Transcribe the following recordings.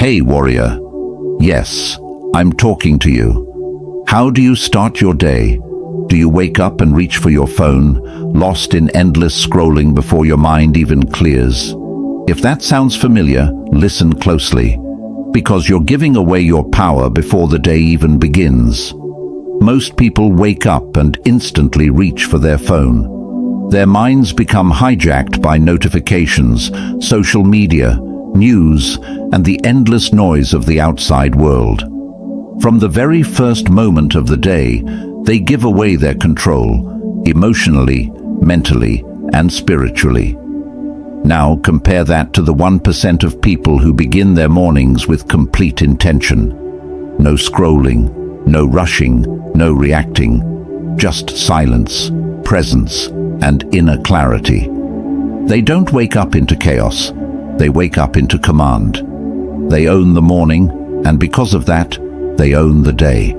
Hey warrior, yes, I'm talking to you. How do you start your day? Do you wake up and reach for your phone, lost in endless scrolling before your mind even clears? If that sounds familiar, listen closely, because you're giving away your power before the day even begins. Most people wake up and instantly reach for their phone. Their minds become hijacked by notifications, social media, news, and the endless noise of the outside world. From the very first moment of the day, they give away their control, emotionally, mentally, and spiritually. Now compare that to the 1% of people who begin their mornings with complete intention. No scrolling, no rushing, no reacting, just silence, presence, and inner clarity. They don't wake up into chaos, they wake up into command. They own the morning, and because of that, they own the day.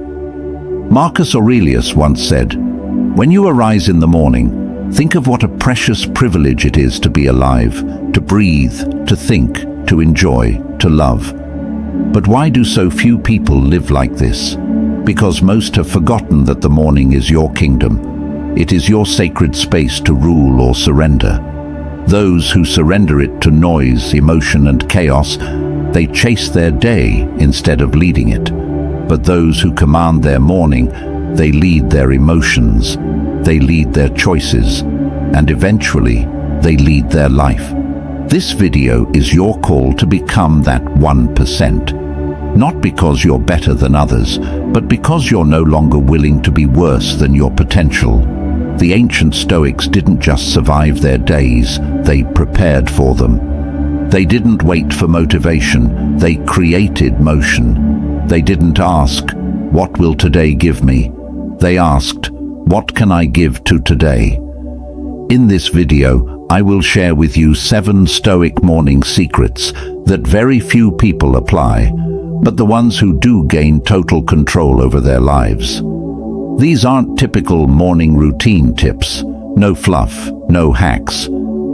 Marcus Aurelius once said, "When you arise in the morning, think of what a precious privilege it is to be alive, to breathe, to think, to enjoy, to love." But why do so few people live like this? Because most have forgotten that the morning is your kingdom. It is your sacred space to rule or surrender. Those who surrender it to noise, emotion, and chaos, they chase their day instead of leading it. But those who command their morning, they lead their emotions, they lead their choices, and eventually they lead their life. This video is your call to become that 1%. Not because you're better than others, but because you're no longer willing to be worse than your potential. The ancient Stoics didn't just survive their days, they prepared for them. They didn't wait for motivation, they created motion. They didn't ask, "What will today give me?" They asked, "What can I give to today?" In this video, I will share with you 7 Stoic morning secrets that very few people apply, but the ones who do gain total control over their lives. These aren't typical morning routine tips, no fluff, no hacks.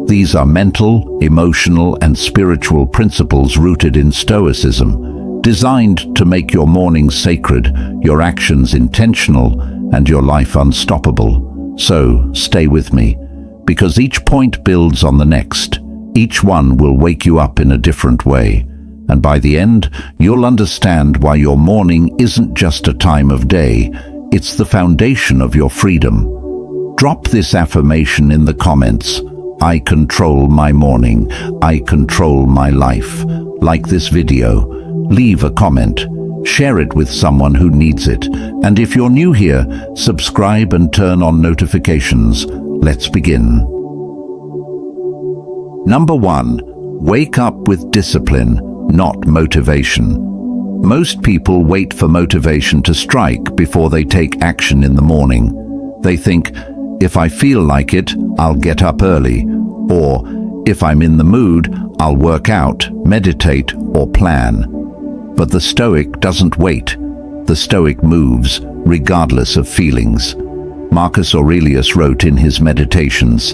These are mental, emotional, and spiritual principles rooted in Stoicism, designed to make your mornings sacred, your actions intentional, and your life unstoppable. So, stay with me, because each point builds on the next. Each one will wake you up in a different way. And by the end, you'll understand why your morning isn't just a time of day, it's the foundation of your freedom. Drop this affirmation in the comments. I control my morning. I control my life. Like this video, leave a comment. Share it with someone who needs it. And if you're new here, subscribe and turn on notifications. Let's begin. Number 1. Wake up with discipline, not motivation. Most people wait for motivation to strike before they take action in the morning. They think, if I feel like it, I'll get up early, or if I'm in the mood, I'll work out, meditate, or plan. But the Stoic doesn't wait. The Stoic moves, regardless of feelings. Marcus Aurelius wrote in his Meditations,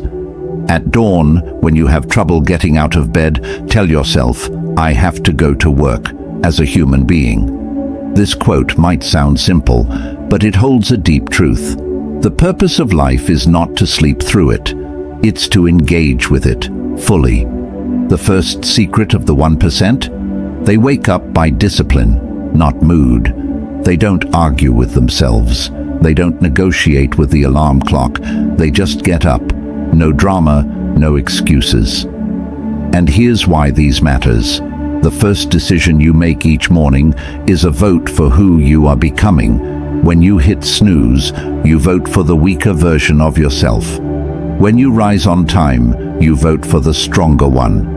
"At dawn, when you have trouble getting out of bed, tell yourself, I have to go to work, as a human being." This quote might sound simple, but it holds a deep truth. The purpose of life is not to sleep through it. It's to engage with it, fully. The first secret of the 1%? They wake up by discipline, not mood. They don't argue with themselves. They don't negotiate with the alarm clock. They just get up. No drama, no excuses. And here's why these matters. The first decision you make each morning is a vote for who you are becoming. When you hit snooze, you vote for the weaker version of yourself. When you rise on time, you vote for the stronger one.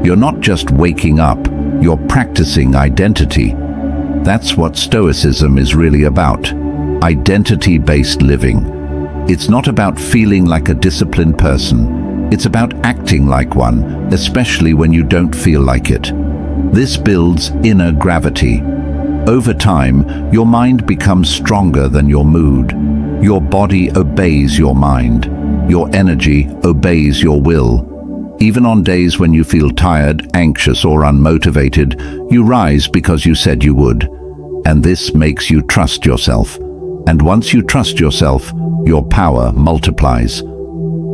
You're not just waking up, you're practicing identity. That's what Stoicism is really about. Identity-based living. It's not about feeling like a disciplined person. It's about acting like one, especially when you don't feel like it. This builds inner gravity. Over time, your mind becomes stronger than your mood. Your body obeys your mind. Your energy obeys your will. Even on days when you feel tired, anxious, or unmotivated, you rise because you said you would. And this makes you trust yourself. And once you trust yourself, your power multiplies.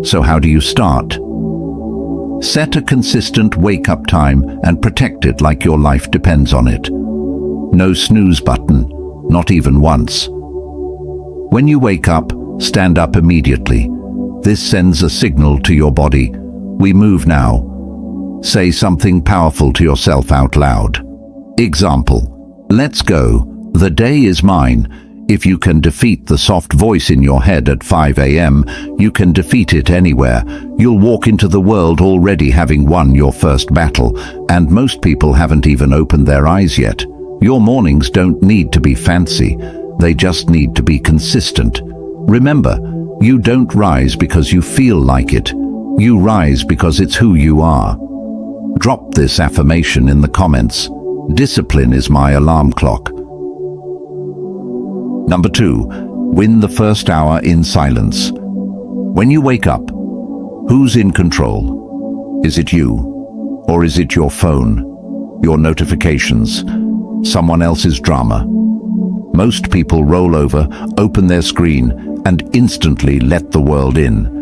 So how do you start? Set a consistent wake-up time and protect it like your life depends on it. No snooze button, not even once. When you wake up, stand up immediately. This sends a signal to your body. We move now. Say something powerful to yourself out loud. Example: let's go. The day is mine. If you can defeat the soft voice in your head at 5 a.m., you can defeat it anywhere. You'll walk into the world already having won your first battle, and most people haven't even opened their eyes yet. Your mornings don't need to be fancy. They just need to be consistent. Remember, you don't rise because you feel like it. You rise because it's who you are. Drop this affirmation in the comments. Discipline is my alarm clock. Number 2, win the first hour in silence. When you wake up, who's in control? Is it you? Or is it your phone, your notifications, someone else's drama? Most people roll over, open their screen, and instantly let the world in.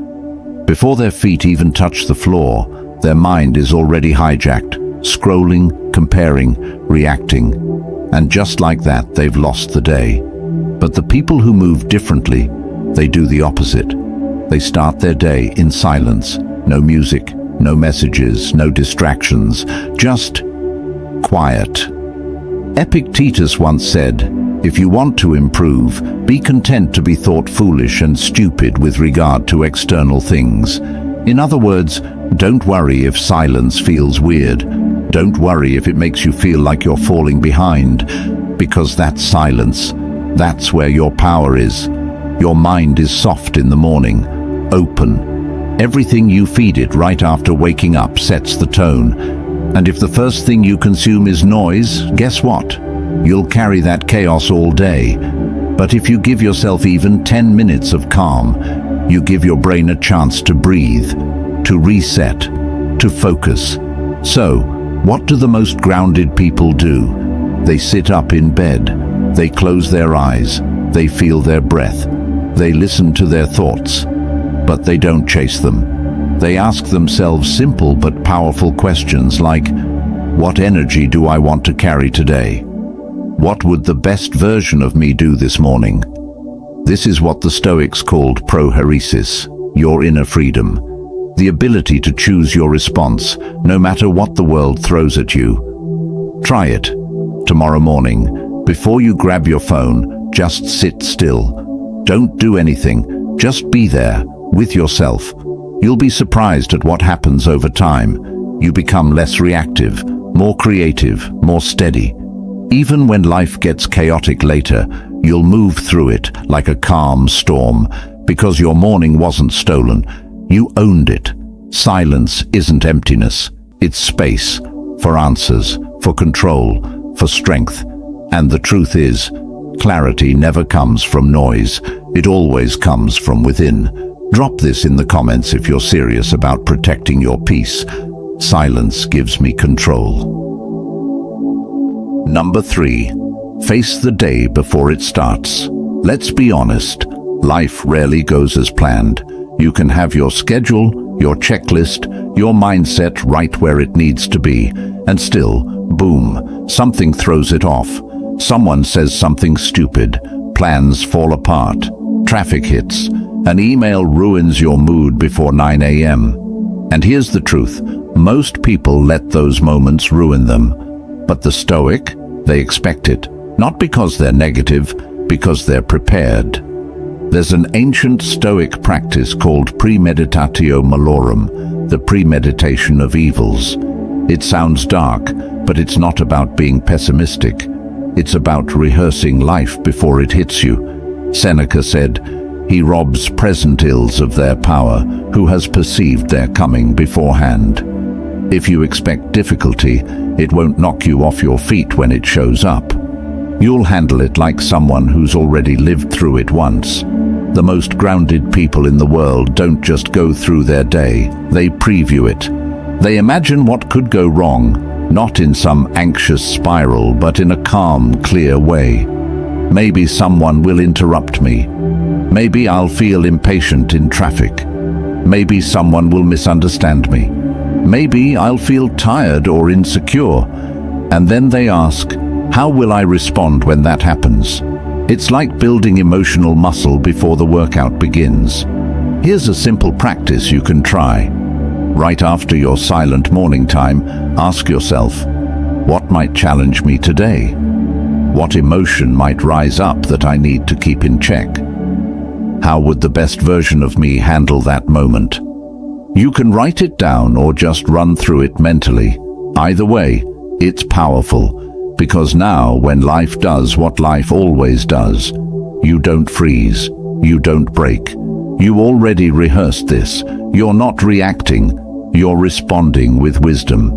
Before their feet even touch the floor, their mind is already hijacked, scrolling, comparing, reacting. And just like that, they've lost the day. But the people who move differently, they do the opposite. They start their day in silence. No music, no messages, no distractions, just quiet. Epictetus once said, "If you want to improve, be content to be thought foolish and stupid with regard to external things." In other words, don't worry if silence feels weird. Don't worry if it makes you feel like you're falling behind, because that silence, that's where your power is. Your mind is soft in the morning, open. Everything you feed it right after waking up sets the tone. And if the first thing you consume is noise, guess what? You'll carry that chaos all day. But if you give yourself even 10 minutes of calm, you give your brain a chance to breathe, to reset, to focus. So, what do the most grounded people do? They sit up in bed. They close their eyes, they feel their breath, they listen to their thoughts, but they don't chase them. They ask themselves simple but powerful questions like, what energy do I want to carry today? What would the best version of me do this morning? This is what the Stoics called prohairesis, your inner freedom, the ability to choose your response, no matter what the world throws at you. Try it tomorrow morning. Before you grab your phone, just sit still. Don't do anything, just be there, with yourself. You'll be surprised at what happens over time. You become less reactive, more creative, more steady. Even when life gets chaotic later, you'll move through it like a calm storm, because your morning wasn't stolen. You owned it. Silence isn't emptiness, it's space, for answers, for control, for strength. And the truth is, clarity never comes from noise. It always comes from within. Drop this in the comments if you're serious about protecting your peace. Silence gives me control. Number 3, face the day before it starts. Let's be honest, life rarely goes as planned. You can have your schedule, your checklist, your mindset right where it needs to be, and still, boom, something throws it off. Someone says something stupid, plans fall apart, traffic hits, an email ruins your mood before 9 a.m. And here's the truth, most people let those moments ruin them. But the Stoic, they expect it, not because they're negative, because they're prepared. There's an ancient Stoic practice called premeditatio malorum, the premeditation of evils. It sounds dark, but it's not about being pessimistic. It's about rehearsing life before it hits you. Seneca said, "He robs present ills of their power, who has perceived their coming beforehand." If you expect difficulty, it won't knock you off your feet when it shows up. You'll handle it like someone who's already lived through it once. The most grounded people in the world don't just go through their day, they preview it. They imagine what could go wrong, not in some anxious spiral, but in a calm, clear way. Maybe someone will interrupt me. Maybe I'll feel impatient in traffic. Maybe someone will misunderstand me. Maybe I'll feel tired or insecure. And then they ask, how will I respond when that happens? It's like building emotional muscle before the workout begins. Here's a simple practice you can try. Right after your silent morning time, ask yourself, what might challenge me today? What emotion might rise up that I need to keep in check? How would the best version of me handle that moment? You can write it down or just run through it mentally. Either way, it's powerful, because now when life does what life always does, you don't freeze, you don't break. You already rehearsed this. You're not reacting, you're responding with wisdom.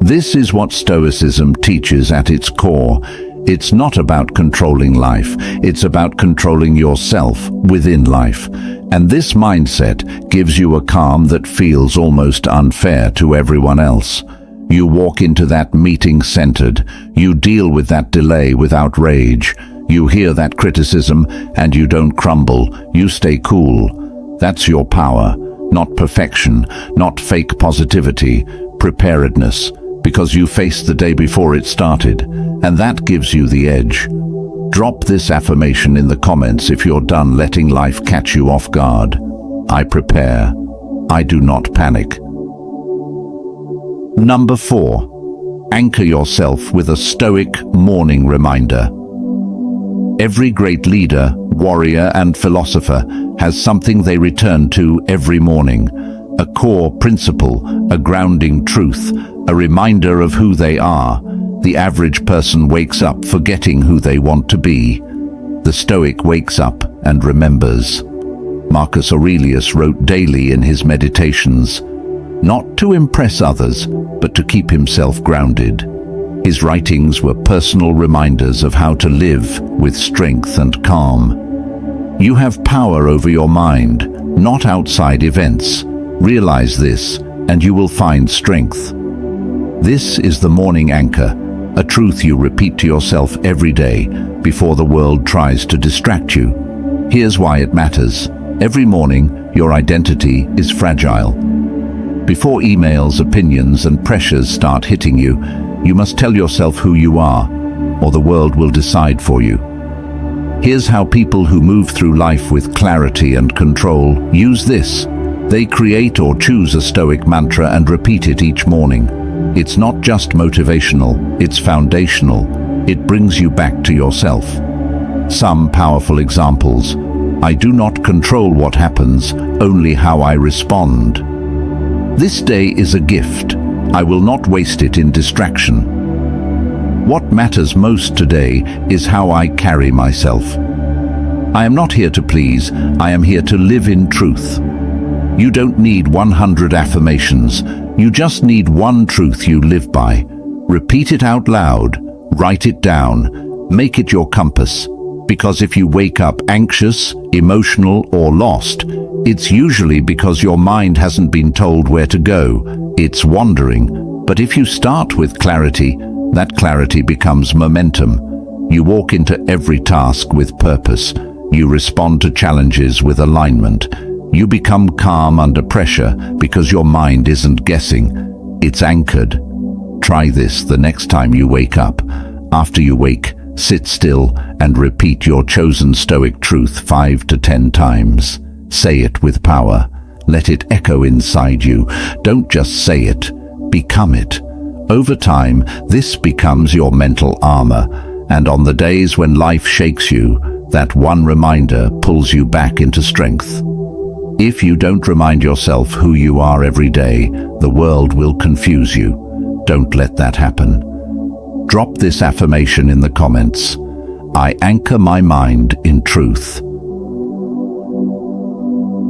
This is what Stoicism teaches at its core. It's not about controlling life, it's about controlling yourself within life. And this mindset gives you a calm that feels almost unfair to everyone else. You walk into that meeting centered, you deal with that delay without rage, you hear that criticism and you don't crumble, you stay cool. That's your power, not perfection, not fake positivity, preparedness. Because you faced the day before it started, and that gives you the edge. Drop this affirmation in the comments if you're done letting life catch you off guard. I prepare. I do not panic. Number 4. Anchor yourself with a Stoic morning reminder. Every great leader, warrior, and philosopher has something they return to every morning. A core principle, a grounding truth, a reminder of who they are. The average person wakes up forgetting who they want to be. The Stoic wakes up and remembers. Marcus Aurelius wrote daily in his meditations, not to impress others, but to keep himself grounded. His writings were personal reminders of how to live with strength and calm. You have power over your mind, not outside events. Realize this, and you will find strength. This is the morning anchor, a truth you repeat to yourself every day before the world tries to distract you. Here's why it matters. Every morning, your identity is fragile. Before emails, opinions, and pressures start hitting you, you must tell yourself who you are, or the world will decide for you. Here's how people who move through life with clarity and control use this. They create or choose a Stoic mantra and repeat it each morning. It's not just motivational, it's foundational. It brings you back to yourself. Some powerful examples. I do not control what happens, only how I respond. This day is a gift. I will not waste it in distraction. What matters most today is how I carry myself. I am not here to please, I am here to live in truth. You don't need 100 affirmations, you just need one truth you live by. Repeat it out loud, write it down, make it your compass. Because if you wake up anxious, emotional, or lost, it's usually because your mind hasn't been told where to go. It's wandering. But if you start with clarity, that clarity becomes momentum. You walk into every task with purpose. You respond to challenges with alignment. You become calm under pressure because your mind isn't guessing. It's anchored. Try this the next time you wake up. After you wake, sit still and repeat your chosen Stoic truth 5 to 10 times. Say it with power. Let it echo inside you. Don't just say it, become it. Over time, this becomes your mental armor, and on the days when life shakes you, that one reminder pulls you back into strength. If you don't remind yourself who you are every day, the world will confuse you. Don't let that happen. Drop this affirmation in the comments. I anchor my mind in truth.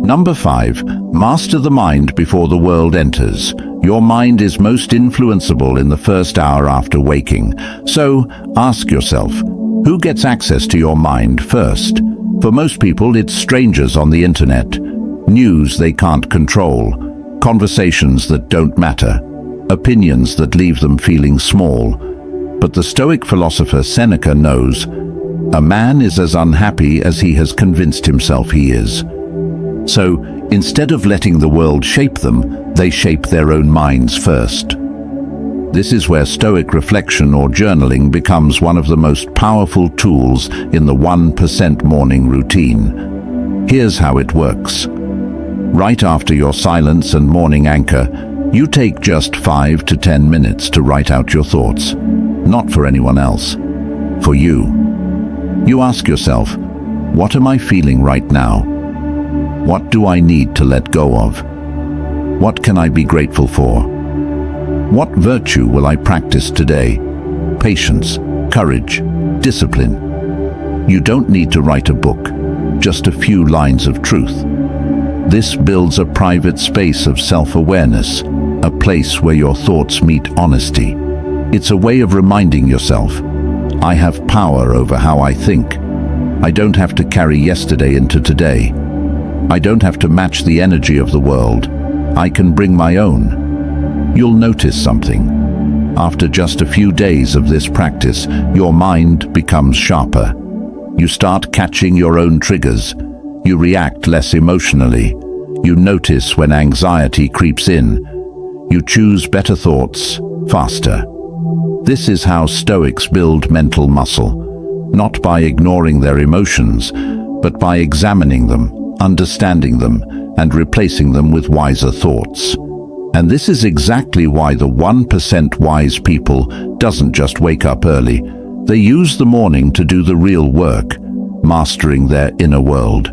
Number 5. Master the mind before the world enters. Your mind is most influenceable in the first hour after waking. So, ask yourself, who gets access to your mind first? For most people, it's strangers on the internet. News they can't control. conversations that don't matter, opinions that leave them feeling small. But the Stoic philosopher Seneca knows a man is as unhappy as he has convinced himself he is. So, instead of letting the world shape them, they shape their own minds first. This is where Stoic reflection or journaling becomes one of the most powerful tools in the 1% morning routine. Here's how it works. Right after your silence and morning anchor, you take just 5 to 10 minutes to write out your thoughts. Not for anyone else, for you. You ask yourself, what am I feeling right now? What do I need to let go of? What can I be grateful for? What virtue will I practice today? Patience, courage, discipline. You don't need to write a book, just a few lines of truth. This builds a private space of self-awareness, a place where your thoughts meet honesty. It's a way of reminding yourself, I have power over how I think. I don't have to carry yesterday into today. I don't have to match the energy of the world. I can bring my own. You'll notice something. After just a few days of this practice, your mind becomes sharper. You start catching your own triggers. You react less emotionally. You notice when anxiety creeps in. You choose better thoughts faster. This is how Stoics build mental muscle, not by ignoring their emotions, but by examining them, understanding them, and replacing them with wiser thoughts. And this is exactly why the 1% wise people doesn't just wake up early. They use the morning to do the real work, mastering their inner world.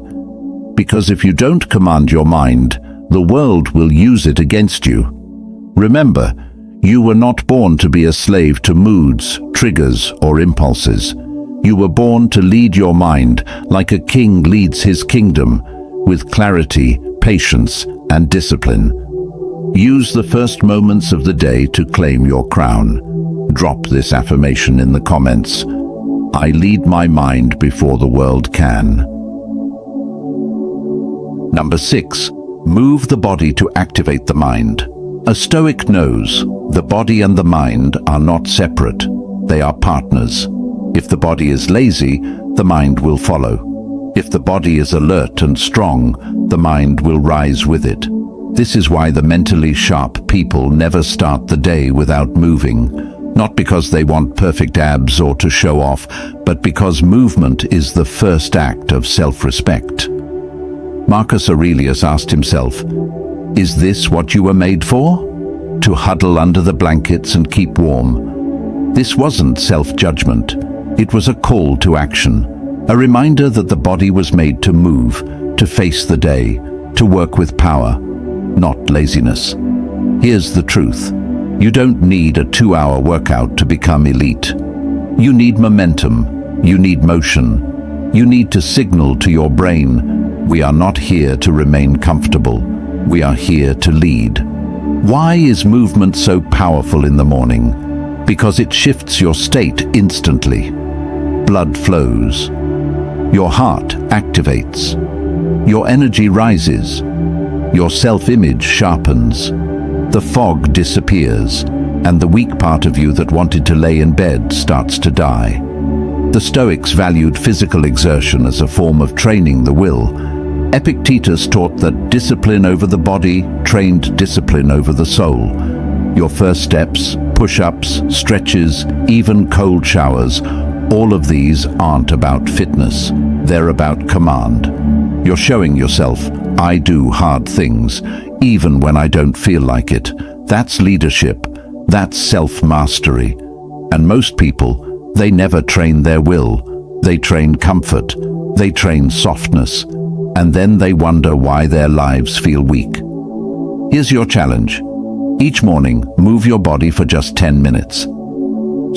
Because if you don't command your mind, the world will use it against you. Remember, you were not born to be a slave to moods, triggers, or impulses. You were born to lead your mind like a king leads his kingdom, with clarity, patience, and discipline. Use the first moments of the day to claim your crown. Drop this affirmation in the comments. I lead my mind before the world can. Number 6. Move the body to activate the mind. A Stoic knows the body and the mind are not separate. They are partners. If the body is lazy, the mind will follow. If the body is alert and strong, the mind will rise with it. This is why the mentally sharp people never start the day without moving. Not because they want perfect abs or to show off, but because movement is the first act of self-respect. Marcus Aurelius asked himself, is this what you were made for? To huddle under the blankets and keep warm? This wasn't self-judgment. It was a call to action, a reminder that the body was made to move, to face the day, to work with power, not laziness. Here's the truth. You don't need a 2-hour workout to become elite. You need momentum. You need motion. You need to signal to your brain, we are not here to remain comfortable. We are here to lead. Why is movement so powerful in the morning? Because it shifts your state instantly. Blood flows. Your heart activates. Your energy rises. Your self-image sharpens. The fog disappears, and the weak part of you that wanted to lay in bed starts to die. The Stoics valued physical exertion as a form of training the will. Epictetus taught that discipline over the body trained discipline over the soul. Your first steps, push-ups, stretches, even cold showers, all of these aren't about fitness. They're about command. You're showing yourself, I do hard things, even when I don't feel like it. That's leadership. That's self-mastery. And most people, they never train their will. They train comfort. They train softness. And then they wonder why their lives feel weak. Here's your challenge. Each morning, move your body for just 10 minutes.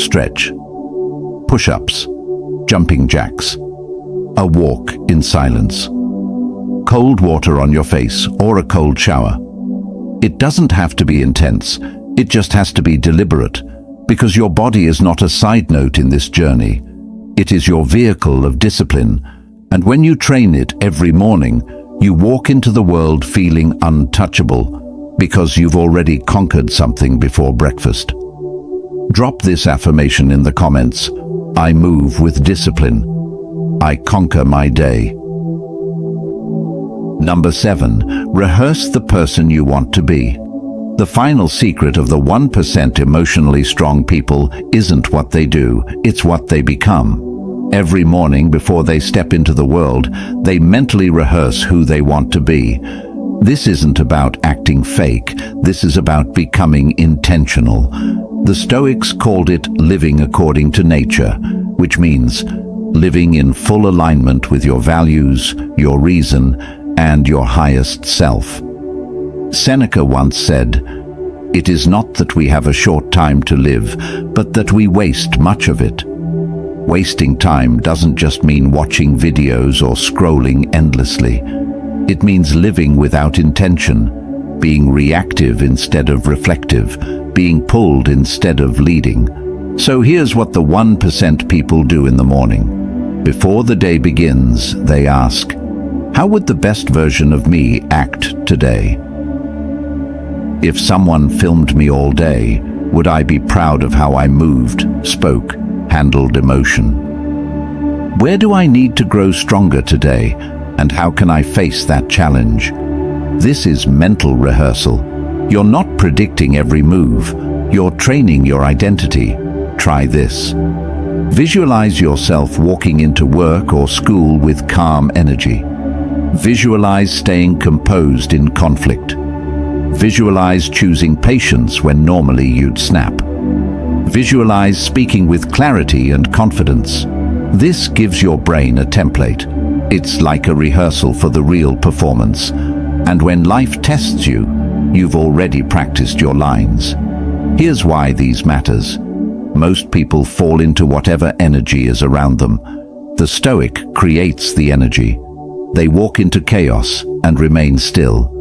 Stretch. Push-ups. Jumping jacks. A walk in silence. Cold water on your face or a cold shower. It doesn't have to be intense. It just has to be deliberate, because your body is not a side note in this journey. It is your vehicle of discipline. And when you train it every morning, you walk into the world feeling untouchable, because you've already conquered something before breakfast. Drop this affirmation in the comments. I move with discipline. I conquer my day. Number 7, rehearse the person you want to be. The final secret of the 1% emotionally strong people isn't what they do, it's what they become. Every morning before they step into the world, they mentally rehearse who they want to be. This isn't about acting fake, this is about becoming intentional. The Stoics called it living according to nature, which means living in full alignment with your values, your reason, and your highest self. Seneca once said, "It is not that we have a short time to live, but that we waste much of it." Wasting time doesn't just mean watching videos or scrolling endlessly. It means living without intention, being reactive instead of reflective, being pulled instead of leading. So here's what the 1% people do in the morning. Before the day begins, they ask, how would the best version of me act today? If someone filmed me all day, would I be proud of how I moved, spoke, handled emotion? Where do I need to grow stronger today, and how can I face that challenge? This is mental rehearsal. You're not predicting every move, you're training your identity. Try this. Visualize yourself walking into work or school with calm energy. Visualize staying composed in conflict. Visualize choosing patience when normally you'd snap. Visualize speaking with clarity and confidence. This gives your brain a template. It's like a rehearsal for the real performance. And when life tests you, you've already practiced your lines. Here's why these matters. Most people fall into whatever energy is around them. The Stoic creates the energy. They walk into chaos and remain still.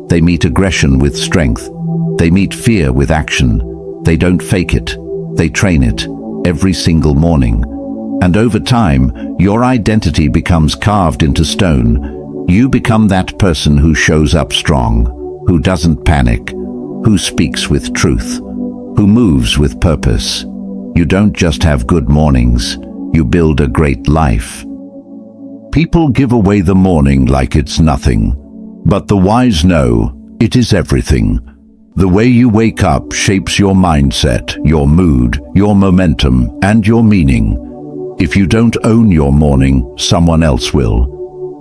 They meet aggression with strength. They meet fear with action. They don't fake it. They train it every single morning. And over time, your identity becomes carved into stone. You become that person who shows up strong, who doesn't panic, who speaks with truth, who moves with purpose. You don't just have good mornings, you build a great life. People give away the morning like it's nothing, but the wise know it is everything. The way you wake up shapes your mindset, your mood, your momentum, and your meaning. If you don't own your morning, someone else will.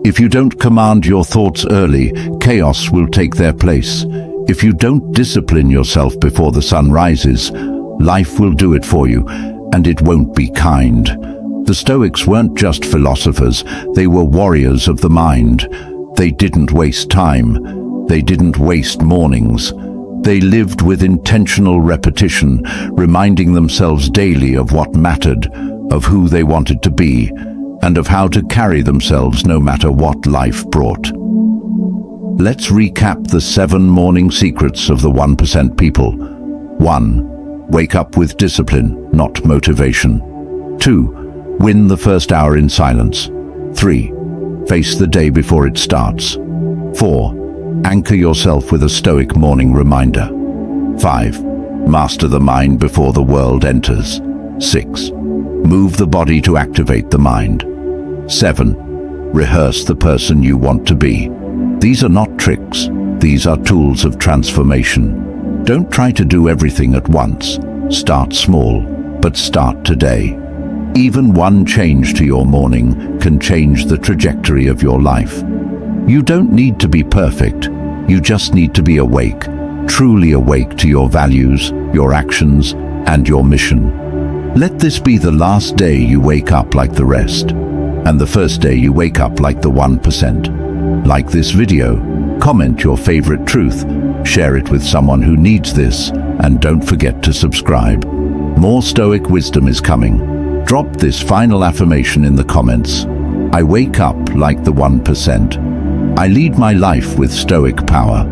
If you don't command your thoughts early, chaos will take their place. If you don't discipline yourself before the sun rises, life will do it for you, and it won't be kind. The Stoics weren't just philosophers, they were warriors of the mind. They didn't waste time. They didn't waste mornings. They lived with intentional repetition, reminding themselves daily of what mattered, of who they wanted to be, and of how to carry themselves no matter what life brought. Let's recap the 7 morning secrets of the 1% people. 1. Wake up with discipline, not motivation. 2. Win the first hour in silence. 3. Face the day before it starts. 4. Anchor yourself with a Stoic morning reminder. 5. Master the mind before the world enters. 6. Move the body to activate the mind. 7. Rehearse the person you want to be. These are not tricks. These are tools of transformation. Don't try to do everything at once. Start small, but start today. Even one change to your morning can change the trajectory of your life. You don't need to be perfect. You just need to be awake, truly awake to your values, your actions, and your mission. Let this be the last day you wake up like the rest, and the first day you wake up like the 1%. Like this video, comment your favorite truth, share it with someone who needs this, and don't forget to subscribe. More Stoic wisdom is coming. Drop this final affirmation in the comments. I wake up like the 1%. I lead my life with Stoic power.